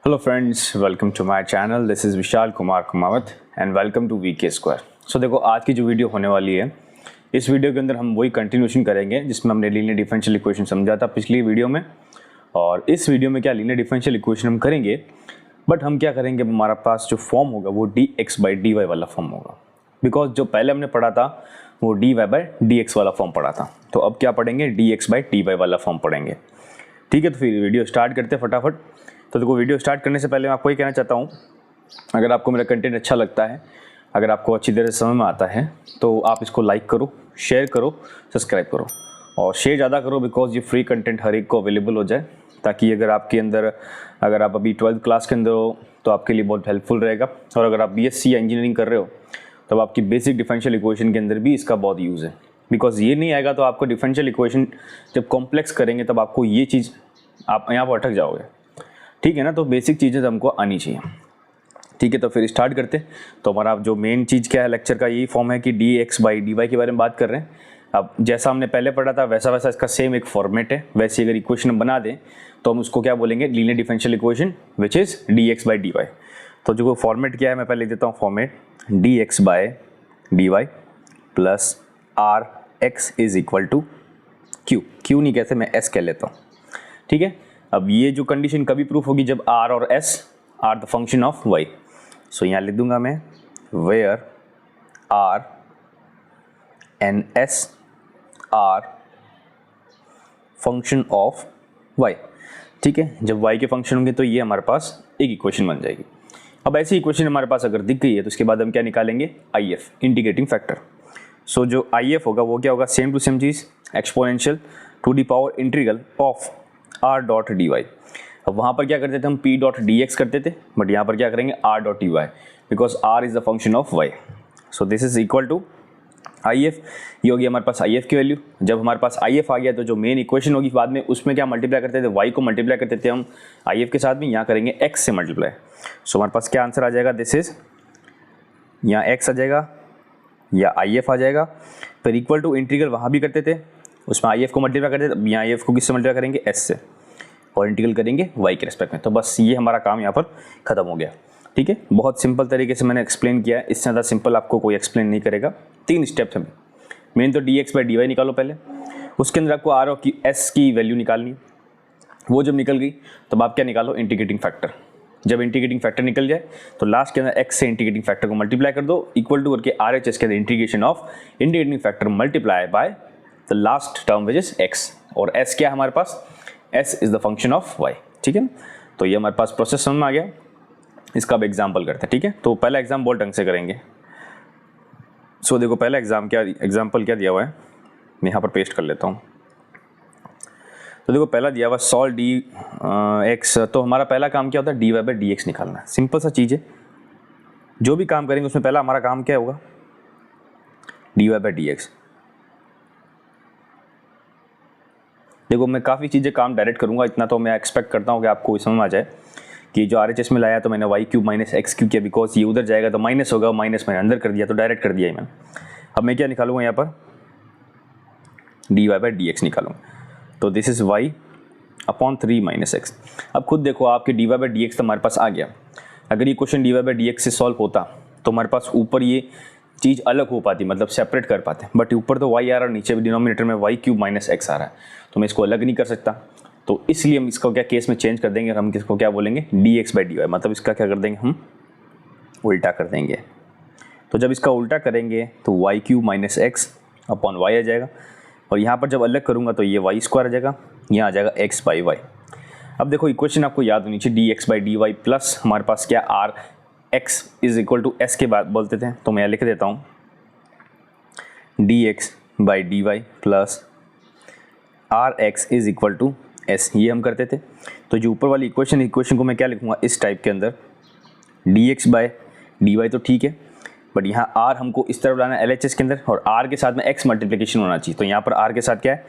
Hello friends, welcome to my channel. This is Vishal Kumar Kumawat and welcome to VK square. So देखो, आज की जो video होने वाली है, इस वीडियो के अंदर हम वही कंटिन्यूशन करेंगे जिसमें हमने लीनियर डिफरेंशियल इक्वेशन समझा था पिछली वीडियो में। और इस वीडियो में क्या लीनियर डिफरेंशियल इक्वेशन हम करेंगे, बट हम क्या करेंगे, हमारा पास जो फॉर्म होगा वो dx/dy वाला फॉर्म होगा। बिकॉज जो पहले हमने पढ़ा था वो dy/dx वाला फॉर्म पढ़ा था, तो अब क्या पढ़ेंगे, dx/dy वाला फॉर्म पढ़ेंगे। ठीक है, तो फिर वीडियो स्टार्ट करते हैं फटाफट। तो देखो, वीडियो स्टार्ट करने से पहले मैं आपको ये कहना चाहता हूँ, अगर आपको मेरा कंटेंट अच्छा लगता है, अगर आपको अच्छी तरह से समझ में आता है, तो आप इसको लाइक करो, शेयर करो, सब्सक्राइब करो और शेयर ज़्यादा करो, बिकॉज ये फ्री कंटेंट हर एक को अवेलेबल हो जाए, ताकि अगर आपके अंदर, अगर आप अभी 12th क्लास के अंदर हो तो आपके लिए बहुत हेल्पफुल रहेगा। और अगर आप बीएससी या इंजीनियरिंग कर रहे हो तो आपकी बेसिक डिफरेंशियल इक्वेशन के अंदर भी इसका बहुत यूज़ है। बिकॉज ये नहीं आएगा तो आपको डिफरेंशियल इक्वेशन जब कॉम्प्लेक्स करेंगे तब आपको ये चीज़, आप यहाँ पर अटक जाओगे। ठीक है ना, तो बेसिक चीज़ें तो हमको आनी चाहिए। ठीक है, तो फिर स्टार्ट करते हैं। तो हमारा जो मेन चीज़ क्या है लेक्चर का, यही फॉर्म है कि dx/dy के बारे में बात कर रहे हैं। अब जैसा हमने पहले पढ़ा था वैसा वैसा इसका सेम एक फॉर्मेट है। वैसे अगर इक्वेशन हम बना दें तो हम उसको क्या बोलेंगे, linear differential equation which is dx/dy। तो जो फॉर्मेट क्या है मैं पहले लिख देता हूँ format, dx/dy plus rx is equal to Q नहीं कहते, मैं s कह लेता हूँ। ठीक है, अब ये जो कंडीशन कभी प्रूफ होगी जब r और s are the function of y। So यहाँ लिख दूंगा मैं, where r and s are function of y। ठीक है, जब y के फंक्शन होंगे तो ये हमारे पास एक इक्वेशन बन जाएगी। अब ऐसी इक्वेशन हमारे पास अगर दिख गई है तो उसके बाद हम क्या निकालेंगे, IF, इंटीग्रेटिंग फैक्टर। सो जो IF होगा वो क्या होगा, सेम टू सेम चीज़, exponential to the power integral of r dot dy। अब वहाँ पर क्या करते थे हम, p डॉट dx करते थे, बट यहाँ पर क्या करेंगे r dot dy, because r is the function of y। So this is equal to IF। ये होगी हमारे पास IF की वैल्यू। जब हमारे पास IF आ गया तो जो मेन इक्वेशन होगी बाद में, उसमें क्या मल्टीप्लाई करते थे, y को मल्टीप्लाई करते थे हम IF के साथ में, यहाँ करेंगे x से मल्टीप्लाई। सो हमारे पास क्या आंसर आ जाएगा, दिस इज, यहाँ x आ जाएगा या IF आ जाएगा। फिर इक्वल टू इंटीग्रल वहाँ भी करते थे, उसमें IF को मल्टीप्लाई करते थे, यहाँ IF को किससे मल्टीप्लाई करेंगे, s से, और इंटीग्रल करेंगे y के रेस्पेक्ट में। तो बस ये हमारा काम यहाँ पर खत्म हो गया। ठीक है, बहुत सिंपल तरीके से मैंने एक्सप्लेन किया है, इससे ज़्यादा सिंपल आपको कोई एक्सप्लेन नहीं करेगा। 3 स्टेप्स हैं। मेन तो dx/dy निकालो पहले, उसके अंदर आपको r और s की वैल्यू निकालनी है। वो जब निकल गई तब आप क्या निकालो, इंटीग्रेटिंग फैक्टर। जब इंटीग्रेटिंग फैक्टर निकल जाए तो लास्ट के अंदर x से इंटीग्रेटिंग फैक्टर को मल्टीप्लाई कर दो, इक्वल टू करके RHS के अंदर integration of integrating factor multiply by the last term which is x। और s क्या है हमारे पास, s is the function of y। ठीक है ना, तो ये हमारे पास प्रोसेस समझ में आ गया। इसका अब एग्जाम्पल करते हैं। ठीक है, तो पहला एग्जाम बहुत ढंग से करेंगे। सो देखो, पहला एग्जाम्पल क्या दिया हुआ है, मैं यहाँ पर पेस्ट कर लेता हूँ। तो देखो, पहला दिया हुआ सॉल्व dx। तो हमारा पहला काम क्या होता है, dy/dx निकालना है। सिंपल सा चीज़ है, जो भी काम करेंगे उसमें पहला हमारा काम क्या होगा, dy/dx। देखो, मैं काफ़ी चीज़ें काम डायरेक्ट करूँगा, इतना तो मैं एक्सपेक्ट करता हूँ कि आपको समझ में आ जाए कि जो RHS में लाया तो मैंने y³ माइनस x³ किया, बिकॉज ये उधर जाएगा तो माइनस होगा, माइनस मैंने अंदर कर दिया तो डायरेक्ट कर दिया ही मैंने। अब मैं क्या निकालूंगा यहाँ पर, dy/dx निकालूंगा। तो this is y/3 minus x। अब खुद देखो, आपके dy/dx तो हमारे पास आ गया। अगर ये क्वेश्चन dy/dx से सॉल्व होता तो हमारे पास ऊपर ये चीज़ अलग हो पाती, मतलब सेपरेट कर पाते, बट ऊपर तो y आ रहा है, नीचे भी डिनोमिनेटर में y³ माइनस x आ रहा है, तो मैं इसको अलग नहीं कर सकता। तो इसलिए हम इसको क्या केस में चेंज कर देंगे, हम किसको क्या बोलेंगे, dx/dy, मतलब इसका क्या कर देंगे, हम उल्टा कर देंगे। तो जब इसका उल्टा करेंगे तो y³ minus x upon y आ जाएगा, और यहाँ पर जब अलग करूँगा तो ये y² आ जाएगा, यहाँ आ जाएगा x/y। अब देखो, इक्वेशन आपको याद होनी चाहिए, dx/dy प्लस हमारे पास क्या, rx is equal to s के बाद बोलते थे, तो मैं यहाँ लिख देता हूँ dx/dy plus rx is equal to s, ये हम करते थे। तो जो ऊपर वाली इक्वेशन को मैं क्या लिखूँगा, इस टाइप के अंदर, dx/dy तो ठीक है, बट यहाँ r हमको इस तरफ लाना है LHS के अंदर, और r के साथ में x मल्टीप्लिकेशन होना चाहिए। तो यहाँ पर r के साथ क्या है,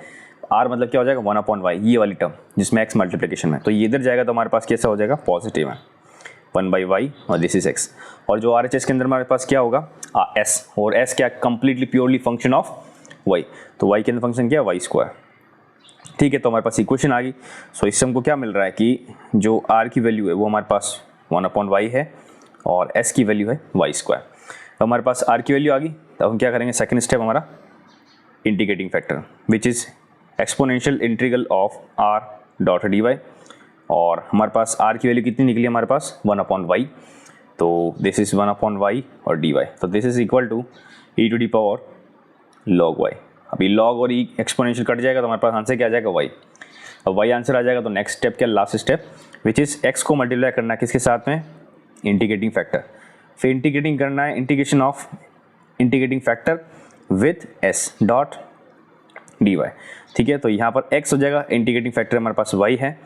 r मतलब क्या हो जाएगा, 1/y, ये वाली टर्म जिसमें x मल्टीप्लिकेशन है, तो ये इधर जाएगा तो हमारे पास कैसा हो जाएगा, पॉजिटिव है, 1/y, और दिस इज x। और जो RHS के अंदर हमारे पास क्या होगा, s, और s क्या, completely purely function of y। तो y के अंदर फंक्शन क्या है, y²। ठीक है, तो हमारे पास इक्वेशन आ गई। सो इससे हमको क्या मिल रहा है कि जो r की वैल्यू है वो हमारे पास 1/y है और s की वैल्यू है y²। तो हमारे पास r की वैल्यू आ गई, तो हम क्या करेंगे, सेकंड स्टेप हमारा integrating factor which is exponential integral of r dot dy। और हमारे पास r की वैल्यू कितनी निकली हमारे पास 1/y, तो दिस इज़ 1/y और dy, तो this is equal to e to the power log y। अभी log और e एक्सपोनेंशियल कट जाएगा तो हमारे पास आंसर क्या आ जाएगा y। अब y आंसर आ जाएगा तो नेक्स्ट स्टेप क्या, last step which is x को मल्टीप्लाई करना है किसके साथ में, इंटीग्रेटिंग फैक्टर। फिर इंटीग्रेटिंग करना है integration of integrating factor with s dot dy। ठीक है, तो यहाँ पर x हो जाएगा, इंटीग्रेटिंग फैक्टर हमारे पास y है,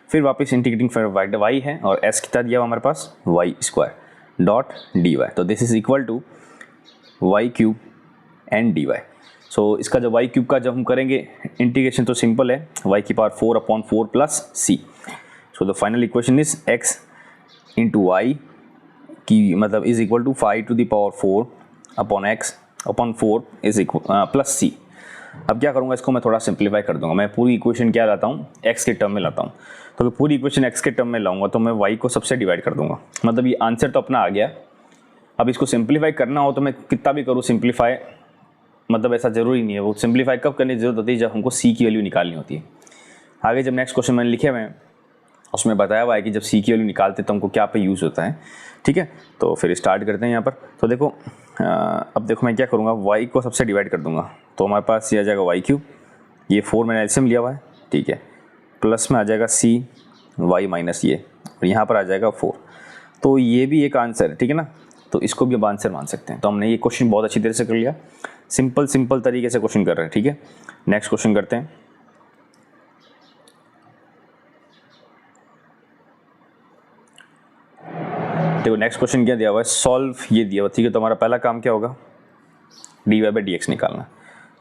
फिर वापस इंटीग्रेटिंग फैक्टर y है और s कितना दिया हुआ हमारे पास y² डॉट dy। तो this is equal to y³ and dy। So इसका जब y³ का जब हम करेंगे इंटीग्रेशन तो सिंपल है, y⁴ 4/4 plus c। So the final equation is x into y की मतलब is equal to 5 to the power 4 upon x upon 4 is equal plus c। अब क्या करूँगा, इसको मैं थोड़ा सिंप्लीफाई कर दूंगा। मैं पूरी इक्वेशन क्या लाता हूँ, x के टर्म में लाता हूँ। तो अगर पूरी इक्वेशन x के टर्म में लाऊंगा तो मैं y को सबसे डिवाइड कर दूंगा, मतलब ये आंसर तो अपना आ गया। अब इसको सिंप्लीफाई करना हो तो मैं कितना भी करूँ सिंप्लीफाई, मतलब ऐसा ज़रूरी नहीं है। वो सिंप्लीफाई कब करने की जरूरत होती है, जब हमको c की वैल्यू निकालनी होती है। आगे जब नेक्स्ट क्वेश्चन मैंने लिखे हुए हैं उसमें बताया हुआ है कि जब c की वैल्यू निकालते तो हमको क्या पे यूज़ होता है। ठीक है, तो फिर स्टार्ट करते हैं यहाँ पर। तो देखो अब देखो मैं क्या करूँगा, y को सबसे डिवाइड कर दूंगा, तो हमारे पास ये आ जाएगा y³, ये 4 मैंने एलसीएम लिया हुआ है। ठीक है, प्लस में आ जाएगा c y माइनस ये, और यहाँ पर आ जाएगा 4। तो ये भी एक आंसर है, ठीक है ना, तो इसको भी अब आंसर मान सकते हैं। तो हमने ये क्वेश्चन बहुत अच्छी तरह से कर लिया, सिंपल तरीके से क्वेश्चन कर रहे हैं। ठीक है, नेक्स्ट क्वेश्चन करते हैं। देखो नेक्स्ट क्वेश्चन क्या दिया हुआ है, सॉल्व ये दिया हुआ। ठीक है, तो हमारा पहला काम क्या होगा, dy/dx निकालना।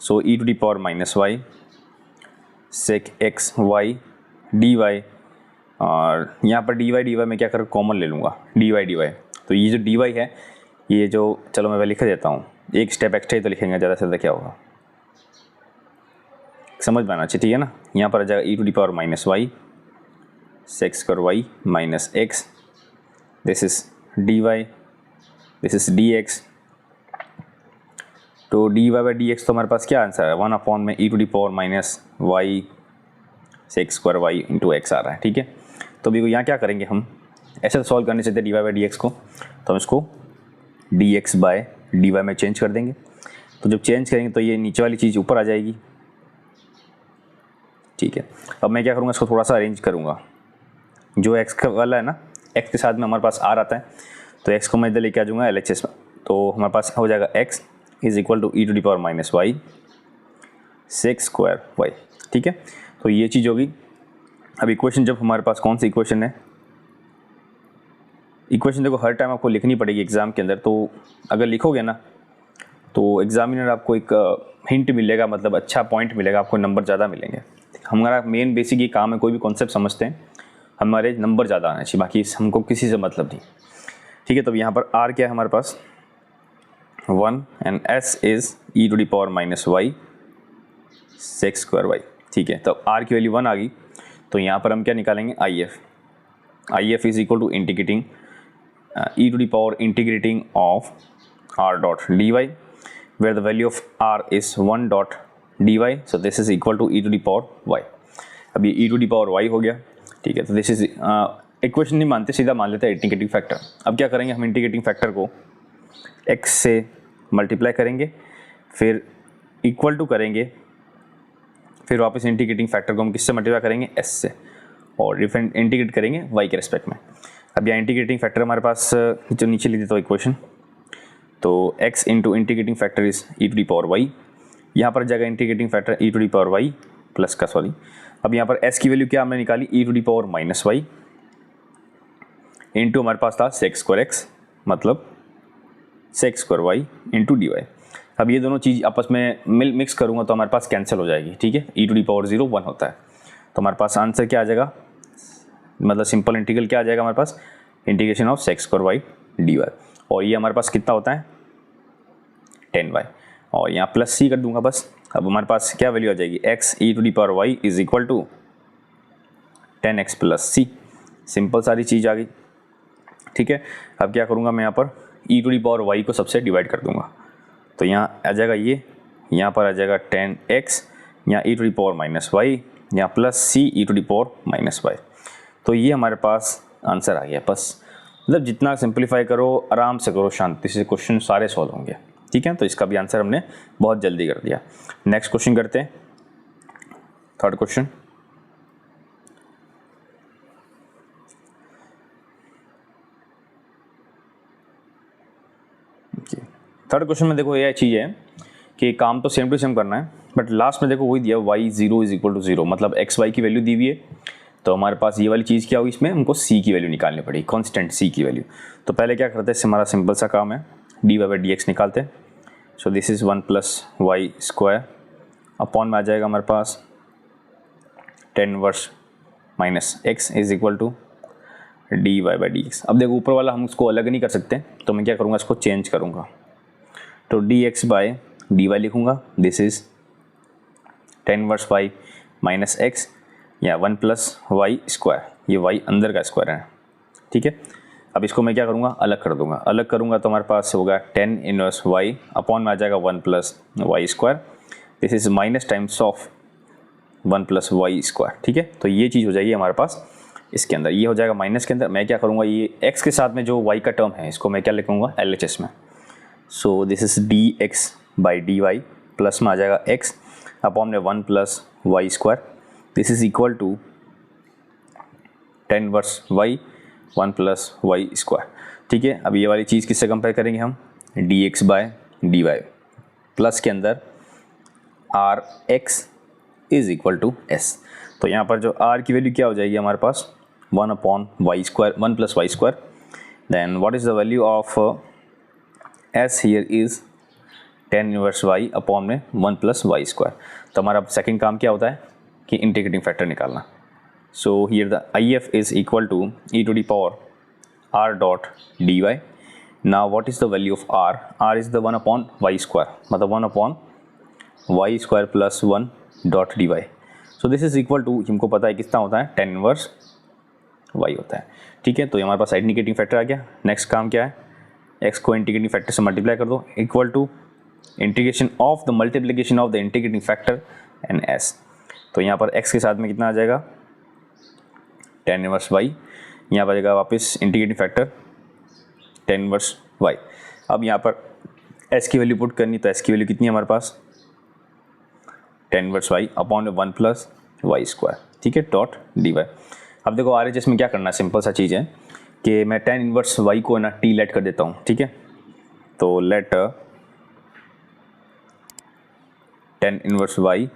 So e to the power minus y sec x y dy, और यहाँ पर dy में क्या करूँ, कॉमन ले लूँगा dy। तो ये जो dy है, ये जो, चलो मैं वह लिख देता हूँ, एक स्टेप एक्स्ट्रा ही तो लिखेंगे, ज़्यादा से ज़्यादा क्या होगा समझ में आना चाहिए। ठीक है ना, यहाँ पर आ जाएगा e to the power minus y sec square y minus x, this is dy, this is dx। तो dy/dx तो हमारे पास क्या आंसर है, 1 में e to the power minus y sec square y into x आ रहा है। ठीक है, तो अभी यहाँ क्या करेंगे, हम ऐसे तो सॉल्व करने से dy/dx को, तो हम इसको dx/dy में चेंज कर देंगे। तो जब चेंज करेंगे तो ये नीचे वाली चीज़ ऊपर आ जाएगी। ठीक है, अब मैं क्या करूँगा, इसको थोड़ा सा अरेंज करूँगा। जो x का वाला है ना, x के साथ में हमारे पास r आता है, तो x को मैं इधर लेके आ जाऊँगा LHS में, तो हमारे पास हो जाएगा x is equal to e to the power minus y sec square y। ठीक है, तो ये चीज़ होगी। अब इक्वेशन जब हमारे पास कौन सी इक्वेशन है, इक्वेशन देखो हर टाइम आपको लिखनी पड़ेगी एग्ज़ाम के अंदर। तो अगर लिखोगे ना तो एग्जामिनर आपको एक हिंट मिलेगा, मतलब अच्छा पॉइंट मिलेगा, आपको नंबर ज़्यादा मिलेंगे। हमारा मेन बेसिक ये काम है, कोई भी कॉन्सेप्ट समझते हैं हमारे नंबर ज़्यादा आना चाहिए, बाकी हमको किसी से मतलब नहीं। ठीक है, तो यहाँ पर r क्या है हमारे पास 1 and s is e to the power minus y sec square y। ठीक है, तो r की वैल्यू 1 आ गई, तो यहाँ पर हम क्या निकालेंगे, if is equal to integrating e to the power integrating of r dot dy, where the value of r is 1 dot dy, so this is equal to e to the power y। अब ये e to the power y हो गया। ठीक है, तो this is equation नहीं मानते, सीधा मान लेते हैं इंटीग्रेटिंग फैक्टर। अब क्या करेंगे, हम इंटीग्रेटिंग फैक्टर को x से मल्टीप्लाई करेंगे, फिर इक्वल टू करेंगे, फिर वापस इंटीग्रेटिंग फैक्टर को हम किससे मल्टीप्लाई करेंगे, s से, और डिफरेंट इंटीग्रेट करेंगे y के रेस्पेक्ट में। अब यहाँ इंटीग्रेटिंग फैक्टर हमारे पास जो नीचे लिख देता हूँ इक्वेशन, तो x into integrating factor is e to the power y, यहाँ पर जाएगा integrating factor e to the power y plus का, सॉरी, अब यहाँ पर s की वैल्यू क्या हमने निकाली, e to the power minus y into हमारे पास था सेक स्क्वायर x, मतलब sec square y into dy। अब ये दोनों चीज़ आपस में मिक्स करूँगा तो हमारे पास कैंसिल हो जाएगी। ठीक है, e टू दी पावर 0 1 होता है, तो हमारे पास आंसर क्या आ जाएगा, मतलब सिंपल इंटीग्रल क्या आ जाएगा हमारे पास, integration of sec square y dy, और ये हमारे पास कितना होता है 10y, और यहाँ प्लस c कर दूंगा बस। अब हमारे पास क्या वैल्यू आ जाएगी, X E to the power Y is equal to 10x plus C. Simple सारी चीज़ आ गई, ठीक है। अब क्या करूँगा मैं यहाँ पर ई टू दी पावर वाई को सबसे डिवाइड कर दूँगा, तो यहाँ आ जाएगा ये, यहाँ पर आ जाएगा 10x, यहाँ e to the power minus y, यहाँ plus c e to the power minus y. तो ये हमारे पास आंसर आ गया। बस मतलब जितना सिंप्लीफाई करो, आराम से करो, शांति से, क्वेश्चन सारे सॉल्व होंगे, ठीक है। तो इसका भी आंसर हमने बहुत जल्दी कर दिया। नेक्स्ट क्वेश्चन करते हैं, थर्ड क्वेश्चन। थर्ड क्वेश्चन में देखो ये चीज़ है कि काम तो सेम टू सेम करना है, बट लास्ट में देखो वही दिया y 0 इज इक्वल टू 0, मतलब एक्स वाई की वैल्यू दी हुई है। तो हमारे पास ये वाली चीज़ क्या होगी, इसमें हमको c की वैल्यू निकालनी पड़ेगी, कांस्टेंट c की वैल्यू। तो पहले क्या करते हैं, इससे हमारा सिंपल सा काम है, dy बाई dx निकालते हैं। So this is 1 plus Y square upon में आ जाएगा हमारे पास 10 verse minus X is equal to dy by dx। अब देखो ऊपर वाला हम उसको अलग नहीं कर सकते, तो मैं क्या करूँगा, इसको चेंज करूँगा, तो dx बाई dy लिखूँगा। This is 10 verse Y minus X या 1 प्लस वाई स्क्वायर, ये y अंदर का स्क्वायर है, ठीक है। अब इसको मैं क्या करूँगा, अलग कर दूँगा। अलग करूँगा तो हमारे पास होगा 10 इनवर्स y अपॉन में आ जाएगा 1 plus Y square. This is minus times of 1 plus Y square, ठीक है। तो ये चीज़ हो जाएगी हमारे पास इसके अंदर, ये हो जाएगा माइनस के अंदर। मैं क्या करूँगा, ये x के साथ में जो y का टर्म है इसको मैं क्या लिखूँगा, LHS में। So this is dx by dy plus में आ जाएगा x अपॉन में 1 plus Y square. This is equal to 10 verse y 1 plus Y square, ठीक है। अब ये वाली चीज़ किससे कंपेयर करेंगे हम, dx बाय dy प्लस के अंदर R X is equal to S. तो यहाँ पर जो r की वैल्यू क्या हो जाएगी हमारे पास, 1 upon Y square, 1 plus Y square. Then what is the value of S here is 10 inverse y upon में 1 प्लस वाई स्क्वायर। तो हमारा सेकंड काम क्या होता है कि इंटीग्रेटिंग फैक्टर निकालना। So here the IF is equal to e to the power r dot dy। Now what is the value of r, r is the 1 upon Y square, मतलब 1 upon Y square plus 1 dot dy। So this is equal to, हमको पता है कितना होता है, 10 inverse y होता है, ठीक है। तो हमारे पास इंटीग्रेटिंग फैक्टर आ गया। नेक्स्ट काम क्या है, x को इंटीग्रेटिंग फैक्टर से मल्टीप्लाई कर दो, equal to integration of the multiplication of the integrating factor and s। तो यहाँ पर x के साथ में कितना आ जाएगा, 10 इनवर्स y, यहाँ पर आ जाएगा वापस इंटीग्रेटिंग फैक्टर 10 इनवर्स y। अब यहाँ पर s की वैल्यू पुट करनी, तो s की वैल्यू कितनी है हमारे पास, 10 inverse y upon 1 plus Y square, ठीक है, डॉट dy। अब देखो RHS में क्या करना है, सिंपल सा चीज़ है कि मैं 10 इनवर्स y को ना t लेट कर देता हूँ, ठीक है। तो let 10 inverse y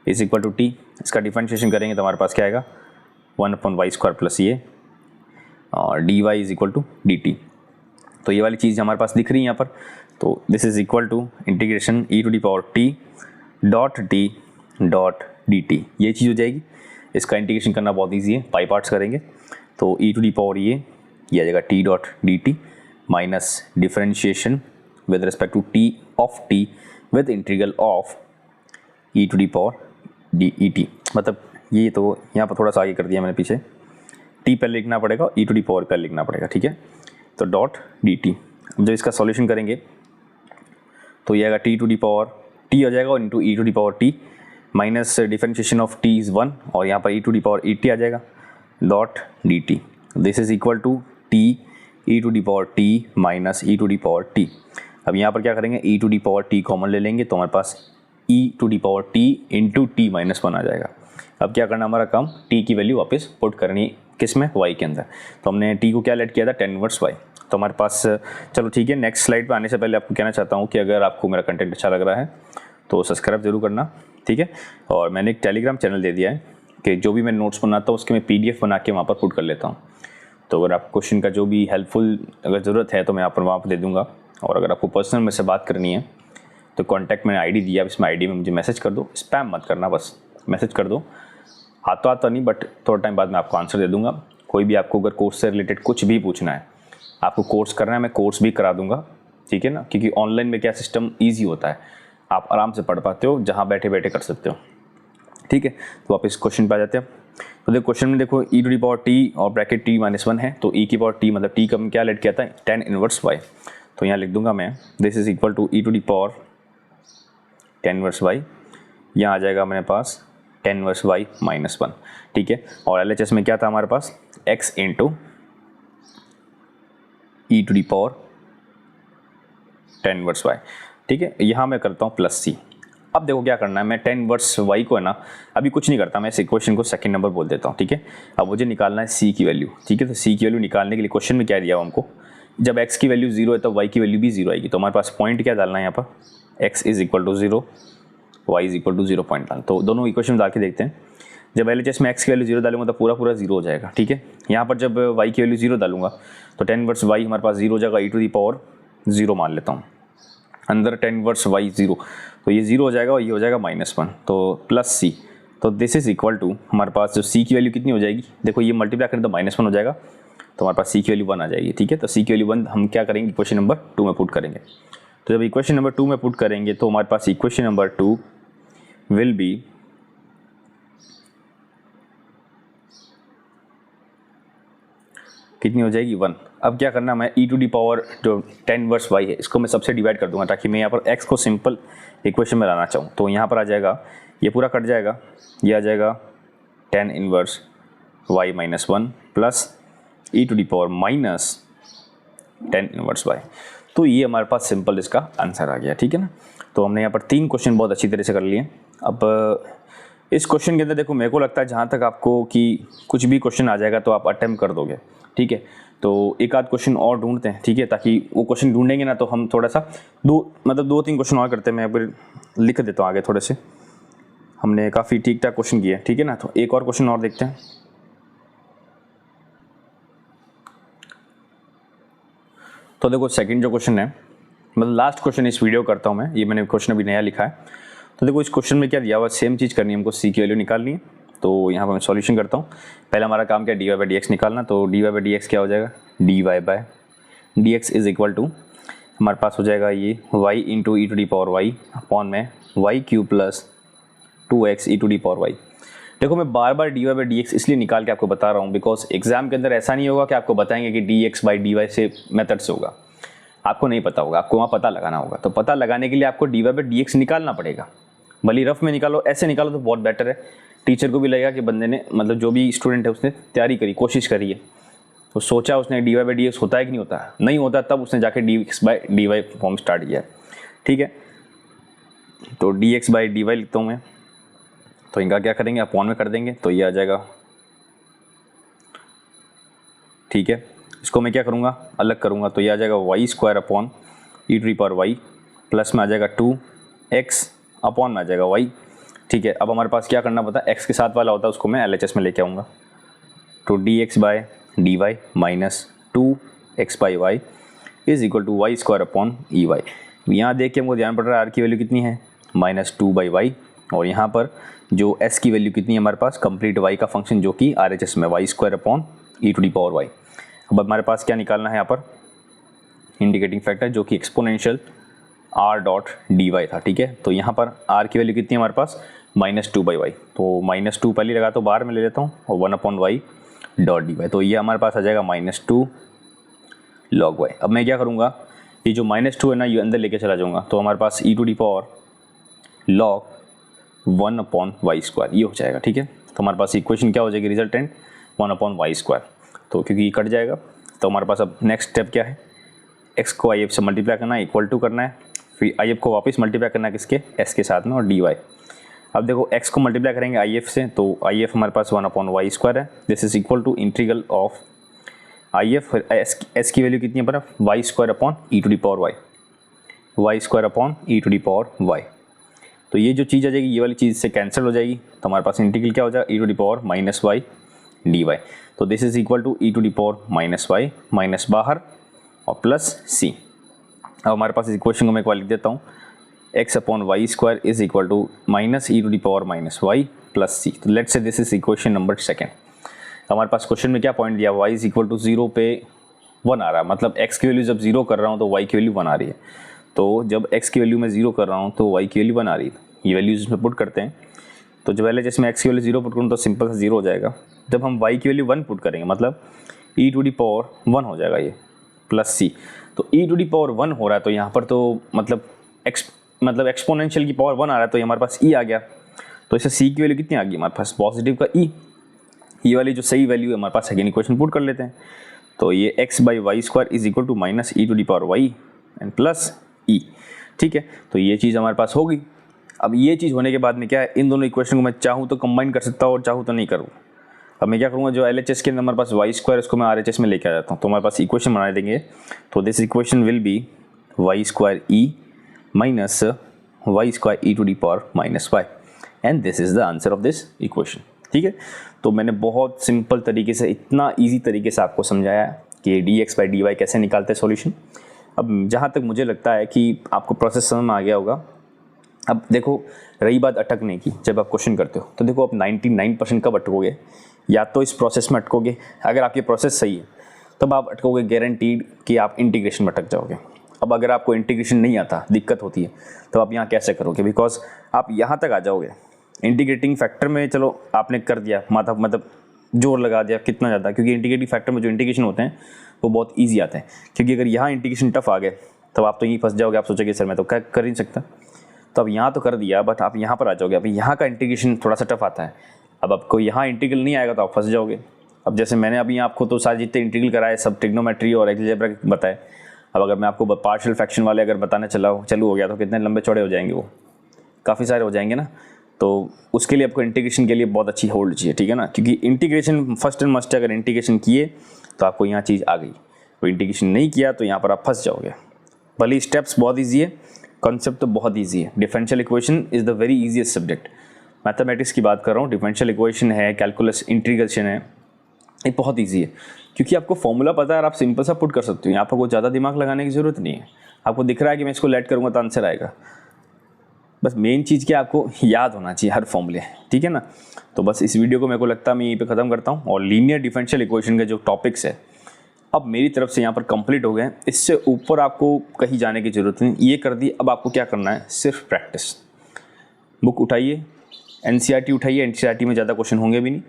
is equal to t, इसका डिफरेंशिएशन करेंगे तो हमारे पास क्या आएगा, 1 अपॉन वाई स्क्वायर प्लस ये, और dy is equal to dt। तो ये वाली चीज़ हमारे पास दिख रही है यहाँ पर। तो this is equal to integration e to the power t dot t dot dt, ये चीज़ हो जाएगी। इसका इंटीग्रेशन करना बहुत ईजी है, पाई पार्ट्स करेंगे। तो e टू दी पावर ये आ जाएगा t dot dt minus differentiation with respect to t of t with integral of e to the power dt। मतलब ये तो यहाँ पर थोड़ा सा आगे कर दिया मैंने पीछे, t पहले लिखना पड़ेगा, e टू दी पावर पहले लिखना पड़ेगा, ठीक है। तो डॉट dt, जब इसका सॉल्यूशन करेंगे तो ये आएगा t to the power t हो जाएगा और into e to the power t minus differentiation of t is 1, और यहाँ पर e to the power et आ जाएगा dot dt। This is equal to t e to the power t minus e to the power t। अब यहाँ पर क्या करेंगे, e to the power t common ले लेंगे, तो हमारे पास e to the power t into t minus 1 आ जाएगा। अब क्या करना, हमारा काम t की वैल्यू वापस पुट करनी किस में, y के अंदर। तो हमने t को क्या लेट किया था, 10 इनवर्स y। तो हमारे पास, चलो ठीक है, नेक्स्ट स्लाइड पे आने से पहले आपको कहना चाहता हूँ कि अगर आपको मेरा कंटेंट अच्छा लग रहा है तो सब्सक्राइब जरूर करना, ठीक है। और मैंने एक टेलीग्राम चैनल दे दिया है कि जो भी मैं नोट्स बनाता हूँ उसके मैं PDF बना के वहाँ पर पुट कर लेता हूँ। तो अगर आप क्वेश्चन का जो भी हेल्पफुल अगर ज़रूरत है तो मैं वहाँ पर दे दूँगा। और अगर आपको पर्सनल में से बात करनी है तो कॉन्टैक्ट मैंने ID दिया, इसमें ID में मुझे मैसेज कर दो, स्पैम मत करना, बस मैसेज कर दो। आता नहीं, बट थोड़ा टाइम बाद मैं आपको आंसर दे दूँगा। कोई भी आपको अगर कोर्स से रिलेटेड कुछ भी पूछना है, आपको कोर्स करना है, मैं कोर्स भी करा दूँगा, ठीक है ना। क्योंकि ऑनलाइन में क्या सिस्टम ईजी होता है, आप आराम से पढ़ पाते हो, जहाँ बैठे बैठे कर सकते हो। ठीक है, तो आप इस क्वेश्चन पे आ जाते हैं। तो देखो क्वेश्चन में देखो e to the power t और ब्रैकेट t माइनस 1 है, तो e की पावर t मतलब t का क्या लेट किया था, tan इनवर्स y। तो यहाँ लिख दूंगा मैं this is equal to e to the power tan inverse y। यहाँ आ जाएगा मेरे पास tan इनवर्स y माइनस 1। ठीक है, और LHS में क्या था हमारे पास x into e to the power tan inverse y। ठीक है, यहाँ मैं करता हूँ प्लस c। अब देखो क्या करना है, मैं tan इनवर्स y को है ना अभी कुछ नहीं करता, मैं इस इक्वेशन को सेकंड नंबर बोल देता हूँ। ठीक है, अब मुझे निकालना है c की वैल्यू। ठीक है, तो c की वैल्यू निकालने के लिए क्वेश्चन में क्या दिया हुआ हमको, जब x की वैल्यू 0 है तो y की वैल्यू भी 0 आएगी। तो हमारे पास पॉइंट क्या डालना है यहाँ पर, x is equal to 0, y is equal to 0 point डालना। तो दोनों इक्वेशन डाल के देखते हैं। जब LHS में x की वैल्यू 0 डालूंगा तो पूरा पूरा 0 हो जाएगा। ठीक है, यहाँ पर जब y की वैल्यू 0 डालूंगा तो tan इनवर्स y हमारे पास 0 हो जाएगा, e टू दी पावर 0 मान लेता हूँ, अंदर tan इनवर्स y 0, तो ये 0 हो जाएगा और ये हो जाएगा माइनस 1, तो प्लस c। तो दिस इज इक्वल टू हमारे पास जो c की वैल्यू कितनी हो जाएगी, देखो ये मल्टीप्लाई करें तो माइनस 1 हो जाएगा, तो हमारे पास c की वैल्यू 1 आ जाएगी। ठीक है, तो c की वैल्यू 1 हम क्या करेंगे, इक्वेशन नंबर 2 में पुट करेंगे। तो जब इक्वेशन नंबर 2 में पुट करेंगे तो हमारे पास इक्वेशन नंबर 2 विल बी कितनी हो जाएगी 1। अब क्या करना है, मैं e टू दी पावर जो tan इनवर्स y है इसको मैं सबसे डिवाइड कर दूंगा, ताकि मैं यहाँ पर x को सिंपल इक्वेशन में लाना चाहूँ। तो यहाँ पर आ जाएगा, ये पूरा कट जाएगा, ये आ जाएगा tan inverse y minus 1 plus e to the power minus tan inverse y। तो ये हमारे पास सिंपल इसका आंसर आ गया। ठीक है ना, तो हमने यहाँ पर 3 क्वेश्चन बहुत अच्छी तरह से कर लिए। अब इस क्वेश्चन के अंदर देखो मेरे को लगता है जहाँ तक आपको कि कुछ भी क्वेश्चन आ जाएगा तो आप अटेम्प्ट कर दोगे। ठीक है, तो एक आध क्वेश्चन और ढूंढते हैं। ठीक है, ताकि वो क्वेश्चन ढूंढेंगे ना तो हम थोड़ा सा 2-3 क्वेश्चन और करते हैं। मैं फिर लिख देता हूँ आगे थोड़े से, हमने काफ़ी ठीक ठाक क्वेश्चन किए। ठीक है ना, तो एक और क्वेश्चन और देखते हैं। तो देखो सेकंड जो क्वेश्चन है, मतलब लास्ट क्वेश्चन इस वीडियो करता हूँ मैं, ये मैंने क्वेश्चन अभी नया लिखा है। तो देखो इस क्वेश्चन में क्या दिया हुआ, सेम चीज़ करनी है हमको, c की वैल्यू निकालनी है। तो यहाँ पर मैं सॉल्यूशन करता हूँ। पहला हमारा काम क्या है, dy बाई dx निकालना। तो dy बाई dx क्या हो जाएगा, dy by dx is equal to हमारे पास हो जाएगा ये y into e to the power y upon में y cube plus 2x e to the power y. देखो मैं बार बार dy बाई dx इसलिए निकाल के आपको बता रहा हूँ बिकॉज एग्जाम के अंदर ऐसा नहीं होगा कि आपको बताएंगे कि dx बाई dy से मेथड से होगा, आपको नहीं पता होगा, आपको वहाँ पता लगाना होगा। तो पता लगाने के लिए आपको dy बाई dx निकालना पड़ेगा, भले रफ में निकालो, ऐसे निकालो तो बहुत बेटर है। टीचर को भी लगेगा कि बंदे ने, मतलब जो भी स्टूडेंट है उसने तैयारी करी, कोशिश करी है, तो सोचा उसने dy बाई dx होता है कि नहीं होता है, नहीं होता तब उसने जाके dx by dy form start किया। ठीक है, तो dx बाई dy लिखता हूँ मैं, तो इनका क्या करेंगे, अपॉन में कर देंगे, तो ये आ जाएगा। ठीक है, इसको मैं क्या करूँगा, अलग करूँगा, तो ये आ जाएगा Y square upon E to the power Y plus में आ जाएगा 2x अपॉन में आ जाएगा y। ठीक है, अब हमारे पास क्या करना पता है, x के साथ वाला होता है उसको मैं LHS में लेके आऊँगा। तो dx by dy minus 2x by Y is equal to Y square upon E Y. यहाँ देख के हमको ध्यान पड़ रहा है r की वैल्यू कितनी है, माइनस 2 बाई वाई, और यहाँ पर जो s की वैल्यू कितनी है हमारे पास, कंप्लीट y का फंक्शन जो कि RHS में Y square upon E to the power Y. अब हमारे पास क्या निकालना है यहाँ पर, इंडिकेटिंग फैक्टर जो कि exponential r dot D Y था। ठीक है, तो यहाँ पर r की वैल्यू कितनी है हमारे पास, माइनस 2 बाई वाई, तो माइनस 2 पहले लगा तो बाहर में ले लेता हूँ और 1 upon Y dot D Y, तो ये हमारे पास आ जाएगा माइनस 2 लॉग वाई। अब मैं क्या करूँगा, ये जो माइनस 2 है ना ये अंदर लेके चला जाऊँगा, तो हमारे पास e to the power log 1 upon Y square ये हो जाएगा। ठीक है, तो हमारे पास इक्वेशन क्या हो जाएगी, रिजल्टेंट 1 अपॉन वाई स्क्वायर। तो क्योंकि ये कट जाएगा तो हमारे पास अब नेक्स्ट स्टेप क्या है, x को i f से मल्टीप्लाई करना है, इक्वल टू करना है, फिर i f को वापस मल्टीप्लाई करना है किसके, s के साथ में, और dy। अब देखो x को मल्टीप्लाई करेंगे i f से, तो i f हमारे पास 1 अपॉन वाई स्क्वायर है, this is equal to integral of i f, s की वैल्यू कितनी है पर Y square upon E to the power Y, Y square upon E to the power Y. तो ये जो चीज़ आ जाएगी ये वाली चीज़ से कैंसिल हो जाएगी, तो हमारे पास इंटीग्रल क्या हो जाएगा, e to the power minus y d Y. तो this is equal to e to the power minus y, minus बाहर और प्लस सी। अब हमारे पास इस इक्वेशन को मैं एक बार लिख देता हूँ, x upon Y square is equal to minus e to the power minus y plus c. तो let's say this is equation number second. हमारे पास क्वेश्चन में क्या पॉइंट दिया, वाई इज इक्वल टू 0 पे 1 आ रहा है, मतलब एक्स की वैल्यू जब 0 कर रहा हूँ तो वाई की वैल्यू 1 आ रही है। तो जब x की वैल्यू मैं 0 कर रहा हूँ तो y की वैल्यू 1 आ रही है, ये वैल्यूज इसमें पुट करते हैं। तो जब पहले जैसे मैं x की वैल्यू 0 पुट करूँ तो सिंपल सा 0 हो जाएगा। जब हम y की वैल्यू 1 पुट करेंगे मतलब e टू दी पावर 1 हो जाएगा ये प्लस c। तो e टू दी पावर 1 हो रहा है तो यहाँ पर तो मतलब एक्सपोनेंशियल की पावर 1 आ रहा है तो ये हमारे पास e आ गया। तो इससे c की वैल्यू कितनी आ गई हमारे पास, पॉजिटिव का e। ये वाली जो सही वैल्यू है हमारे पास सेकेंड इक्वेशन पुट कर लेते हैं। तो ये x by y square is equal to minus e to the power y and plus e. ठीक है, तो ये चीज़ हमारे पास होगी। अब ये चीज़ होने के बाद में क्या है, इन दोनों इक्वेशन को मैं चाहूँ तो कंबाइन कर सकता हूँ और चाहूँ तो नहीं करूँ। अब मैं क्या करूँगा, जो LHS के अंदर हमारे पास वाई स्क्वायर इसको मैं RHS में लेके आ जाता हूँ। तो हमारे पास इक्वेशन बना देंगे। तो this equation will be Y square E minus Y square E to the power minus Y and this is the answer of this equation. ठीक है, तो मैंने बहुत सिंपल तरीके से, इतना ईजी तरीके से आपको समझाया कि dx बाई dy कैसे निकालते हैं सॉल्यूशन। अब जहाँ तक मुझे लगता है कि आपको प्रोसेस समझ में आ गया होगा। अब देखो, रही बात अटकने की, जब आप क्वेश्चन करते हो तो देखो आप 99% कब अटकोगे, या तो इस प्रोसेस में अटकोगे, अगर आपकी प्रोसेस सही है तब आप अटकोगे गारंटीड कि आप इंटीग्रेशन में अटक जाओगे। अब अगर आपको इंटीग्रेशन नहीं आता, दिक्कत होती है, तो आप यहाँ कैसे करोगे, बिकॉज आप यहाँ तक आ जाओगे इंटीग्रेटिंग फैक्टर में। चलो आपने कर दिया, मतलब जोर लगा दिया कितना ज़्यादा, क्योंकि इंटीग्रेटिंग फैक्टर में जो इंटीग्रेशन होते हैं वो बहुत ईजी आते हैं। क्योंकि अगर यहाँ इंटीग्रेशन टफ आ गए तब आप तो यहीं फंस जाओगे, आप सोचोगे सर मैं तो कर ही नहीं सकता। तो अब यहाँ तो कर दिया, बट आप यहाँ पर आ जाओगे। अब यहाँ का इंटीग्रेशन थोड़ा सा टफ आता है। अब आपको यहाँ इंटीग्रल नहीं आएगा तो आप फंस जाओगे। अब जैसे मैंने अभी आपको तो सारे जितने इंटीग्रल कराए सब ट्रिग्नोमेट्री और अलजेब्रा बताए। अब अगर मैं आपको पार्शियल फ्रैक्शन वाले अगर बताने चालू हो गया तो कितने लंबे चौड़े हो जाएंगे, वो काफ़ी सारे हो जाएंगे ना। तो उसके लिए आपको इंटीग्रेशन के लिए बहुत अच्छी होल्ड चाहिए, ठीक है ना, क्योंकि इंटीग्रेशन फर्स्ट एंड मस्ट है। अगर इंटीग्रेशन किए तो आपको यहाँ चीज़ आ गई, तो इंटीग्रेशन नहीं किया तो यहाँ पर आप फंस जाओगे। भले स्टेप्स बहुत ईजी है, कॉन्सेप्ट तो बहुत ईजी है। Differential equation is the very easiest subject. Mathematics की बात कर रहा हूँ, डिफरेंशियल इक्वेशन है, कैलकुलस, इंटीग्रेशन है, ये बहुत ईजी है क्योंकि आपको फॉर्मूला पता है और आप सिंपल सा पुट कर सकते हो। यहाँ पर कोई ज़्यादा दिमाग लगाने की ज़रूरत नहीं है। आपको दिख रहा है कि मैं इसको लेट करूँगा तो आंसर आएगा। बस मेन चीज़ क्या आपको याद होना चाहिए हर फॉर्मूले, ठीक है ना। तो बस इस वीडियो को मेरे को लगता है मैं यहीं पे ख़त्म करता हूँ। और लीनियर डिफरेंशियल इक्वेशन के जो टॉपिक्स है अब मेरी तरफ से यहाँ पर कंप्लीट हो गए। इससे ऊपर आपको कहीं जाने की ज़रूरत नहीं, ये कर दी। अब आपको क्या करना है, सिर्फ प्रैक्टिस। बुक उठाइए, NCERT उठाइए, NCERT में ज़्यादा क्वेश्चन होंगे भी नहीं,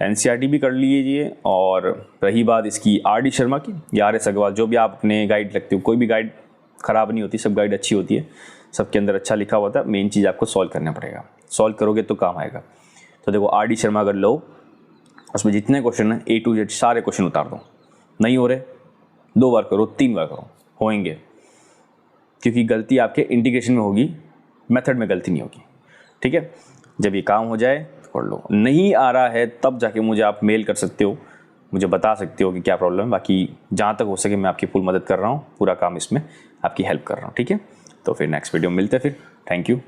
NCERT भी कर लीजिए। और रही बात इसकी RD शर्मा की या RS अग्रवाल, जो भी आप अपने गाइड लगते हो, कोई भी गाइड ख़राब नहीं होती, सब गाइड अच्छी होती है, सबके अंदर अच्छा लिखा होता है। मेन चीज़ आपको सॉल्व करना पड़ेगा, सॉल्व करोगे तो काम आएगा। तो देखो RD शर्मा अगर लो, उसमें जितने क्वेश्चन हैं A to Z सारे क्वेश्चन उतार दो। नहीं हो रहे 2 बार करो, 3 बार करो, होंगे। क्योंकि गलती आपके इंटीग्रेशन में होगी, मेथड में गलती नहीं होगी, ठीक है। जब ये काम हो जाए तो कर लो। नहीं आ रहा है तब जाके मुझे आप मेल कर सकते हो, मुझे बता सकते हो कि क्या प्रॉब्लम है। बाकी जहाँ तक हो सके मैं आपकी फुल मदद कर रहा हूँ, पूरा काम इसमें आपकी हेल्प कर रहा हूँ, ठीक है। तो फिर नेक्स्ट वीडियो में मिलते हैं फिर। Thank you.